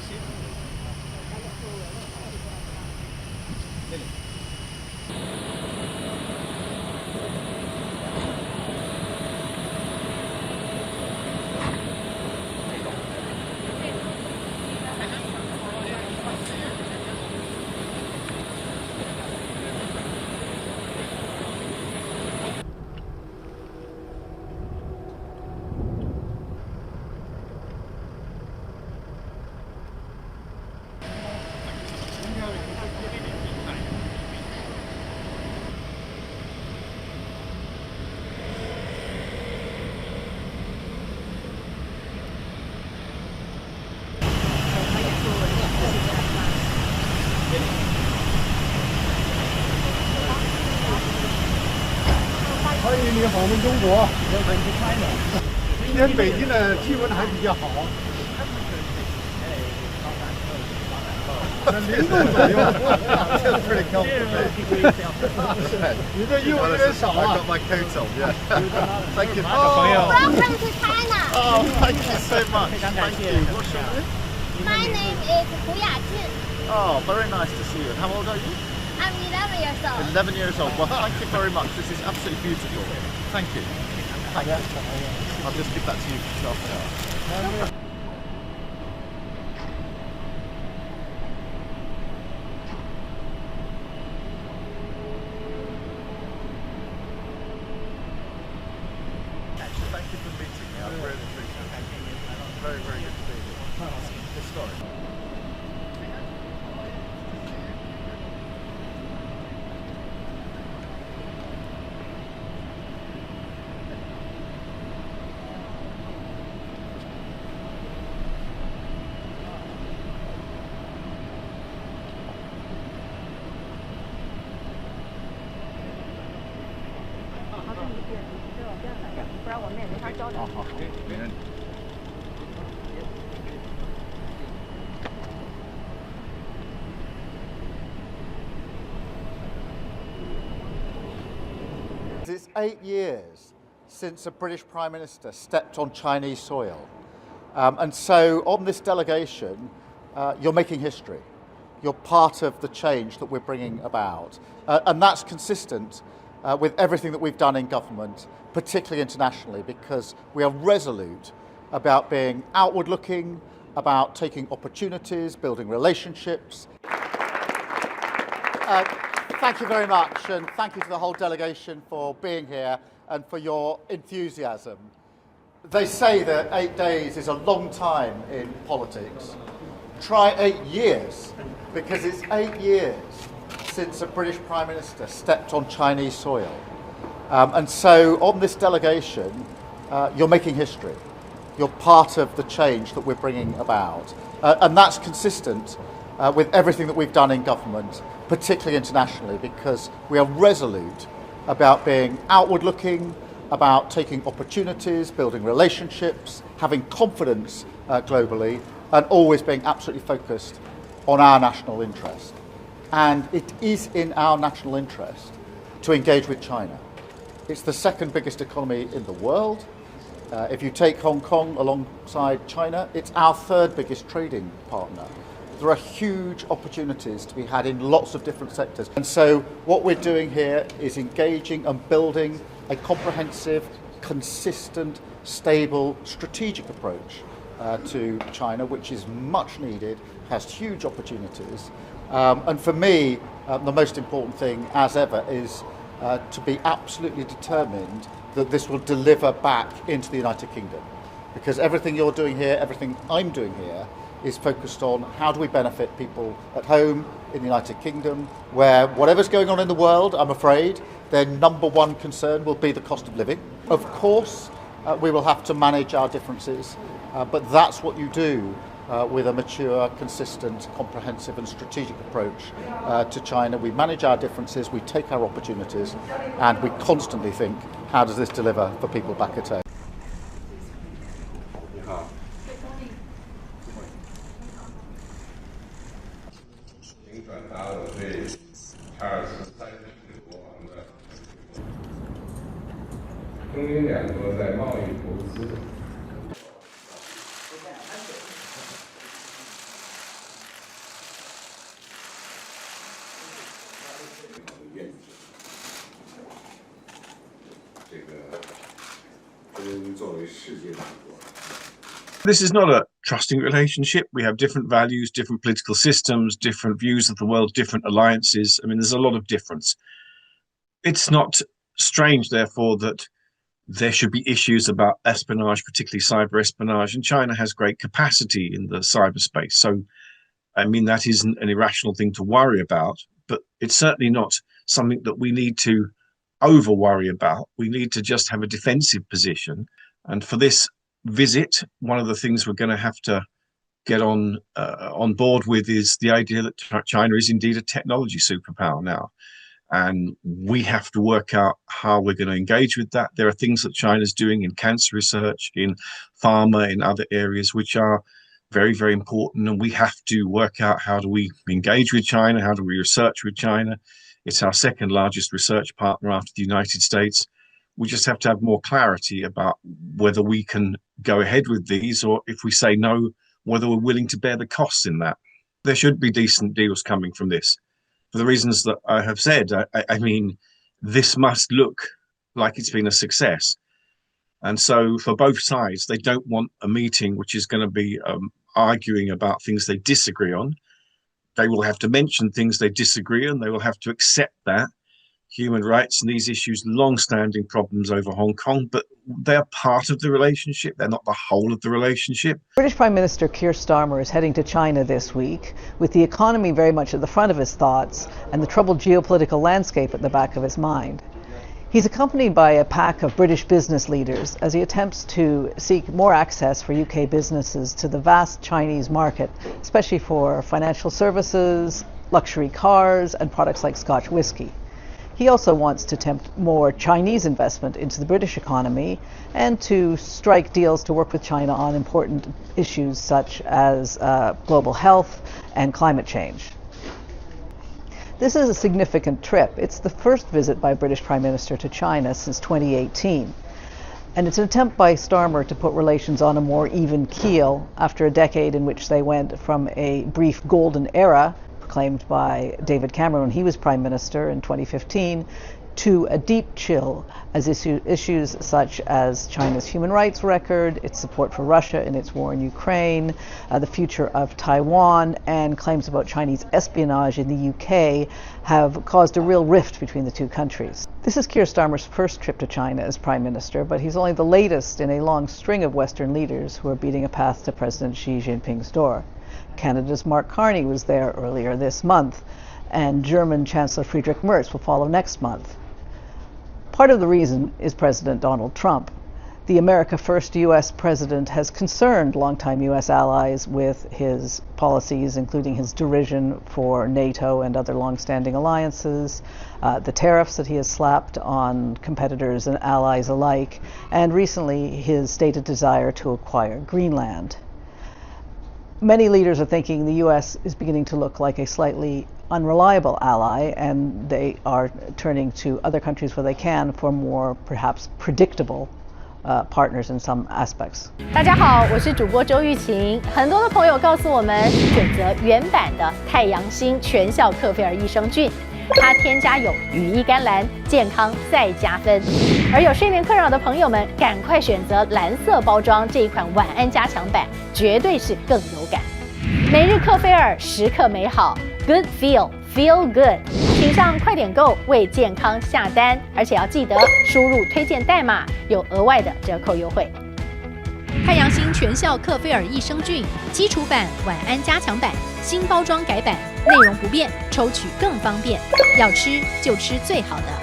谢。欢迎你访问中国。今天北京的气温还比较好，0度左右。你这衣服有点少啊。I got my coat on, yeah. Thank you. Welcome to China. Oh, thank you so much. Thank you. What's your name? My name is Hu Yajun. Oh, very nice to see you. And how old are you? I'm 11 years old. 11 years old. Well, thank you very much. This is absolutely beautiful. Thank you. Thank you. I'll just give that to you yourself. Thank you for meeting me. I really appreciate it. Very, very good to be here. Historic. It's 8 years since a British Prime Minister stepped on Chinese soil. And so on this delegation, you're making history. You're part of the change that we're bringing about. And that's consistent with everything that we've done in government, particularly internationally, because we are resolute about being outward looking, about taking opportunities, building relationships. Thank you very much, and thank you to the whole delegation for being here and for your enthusiasm. They say that 8 days is a long time in politics. Try 8 years, because it's 8 years since a British Prime Minister stepped on Chinese soil. And so on this delegation, you're making history. You're part of the change that we're bringing about. And that's consistent with everything that we've done in government, particularly internationally, because we are resolute about being outward looking, about taking opportunities, building relationships, having confidence globally, and always being absolutely focused on our national interest. And it is in our national interest to engage with China. It's the second biggest economy in the world. If you take Hong Kong alongside China, it's our third biggest trading partner. There are huge opportunities to be had in lots of different sectors. And so what we're doing here is engaging and building a comprehensive, consistent, stable, strategic approach to China, which is much needed, has huge opportunities. And for me, the most important thing, as ever, is to be absolutely determined that this will deliver back into the United Kingdom. Because everything you're doing here, everything I'm doing here, is focused on how do we benefit people at home in the United Kingdom, where whatever's going on in the world, I'm afraid, their number one concern will be the cost of living. Of course, we will have to manage our differences, but that's what you do with a mature, consistent, comprehensive and strategic approach to China. We manage our differences, we take our opportunities, and we constantly think, how does this deliver for people back at home? 转达我对查尔斯三世国王的中英两国在贸易投资 This is not a trusting relationship. We have different values, different political systems, different views of the world, different alliances. I mean, there's a lot of difference. It's not strange, therefore, that there should be issues about espionage, particularly cyber espionage, and China has great capacity in the cyberspace. So, I mean, that isn't an irrational thing to worry about, but it's certainly not something that we need to over worry about. We need to just have a defensive position. And for this visit, one of the things we're going to have to get on board with is the idea that China is indeed a technology superpower now. And we have to work out how we're going to engage with that. There are things that China's doing in cancer research, in pharma, in other areas, which are very, very important. And we have to work out how do we engage with China? How do we research with China? It's our second largest research partner after the United States. We just have to have more clarity about whether we can go ahead with these, or if we say no, whether we're willing to bear the costs in that. There should be decent deals coming from this. For the reasons that I have said, I mean, this must look like it's been a success. And so for both sides, they don't want a meeting which is going to be arguing about things they disagree on. They will have to mention things they disagree on. They will have to accept that. Human rights and these issues, long-standing problems over Hong Kong, but they're part of the relationship. They're not the whole of the relationship. British Prime Minister Keir Starmer is heading to China this week, with the economy very much at the front of his thoughts and the troubled geopolitical landscape at the back of his mind. He's accompanied by a pack of British business leaders as he attempts to seek more access for UK businesses to the vast Chinese market, especially for financial services, luxury cars, and products like Scotch whisky. He also wants to tempt more Chinese investment into the British economy and to strike deals to work with China on important issues such as global health and climate change. This is a significant trip. It's the first visit by a British Prime Minister to China since 2018. And it's an attempt by Starmer to put relations on a more even keel after a decade in which they went from a brief golden era proclaimed by David Cameron when he was Prime Minister in 2015 to a deep chill as issues such as China's human rights record, its support for Russia in its war in Ukraine, the future of Taiwan, and claims about Chinese espionage in the UK have caused a real rift between the two countries. This is Keir Starmer's first trip to China as Prime Minister, but he's only the latest in a long string of Western leaders who are beating a path to President Xi Jinping's door. Canada's Mark Carney was there earlier this month, and German Chancellor Friedrich Merz will follow next month. Part of the reason is President Donald Trump. The America First U.S. president has concerned longtime U.S. allies with his policies, including his derision for NATO and other long-standing alliances, the tariffs that he has slapped on competitors and allies alike, and recently his stated desire to acquire Greenland. Many leaders are thinking the U.S. is beginning to look like a slightly unreliable ally, and they are turning to other countries where they can for more perhaps predictable partners in some aspects. 大家好，我是主播周玉琴。很多的朋友告诉我们，选择原版的太阳星全效克菲尔益生菌，它添加有羽衣甘蓝，健康再加分。而有睡眠困扰的朋友们，赶快选择蓝色包装这一款晚安加强版，绝对是更有感。每日克菲尔，时刻美好 ，Good Feel Good， 请上快点购为健康下单，而且要记得输入推荐代码，有额外的折扣优惠。太阳星全效克菲尔益生菌基础版、晚安加强版，新包装改版，内容不变，抽取更方便。要吃就吃最好的。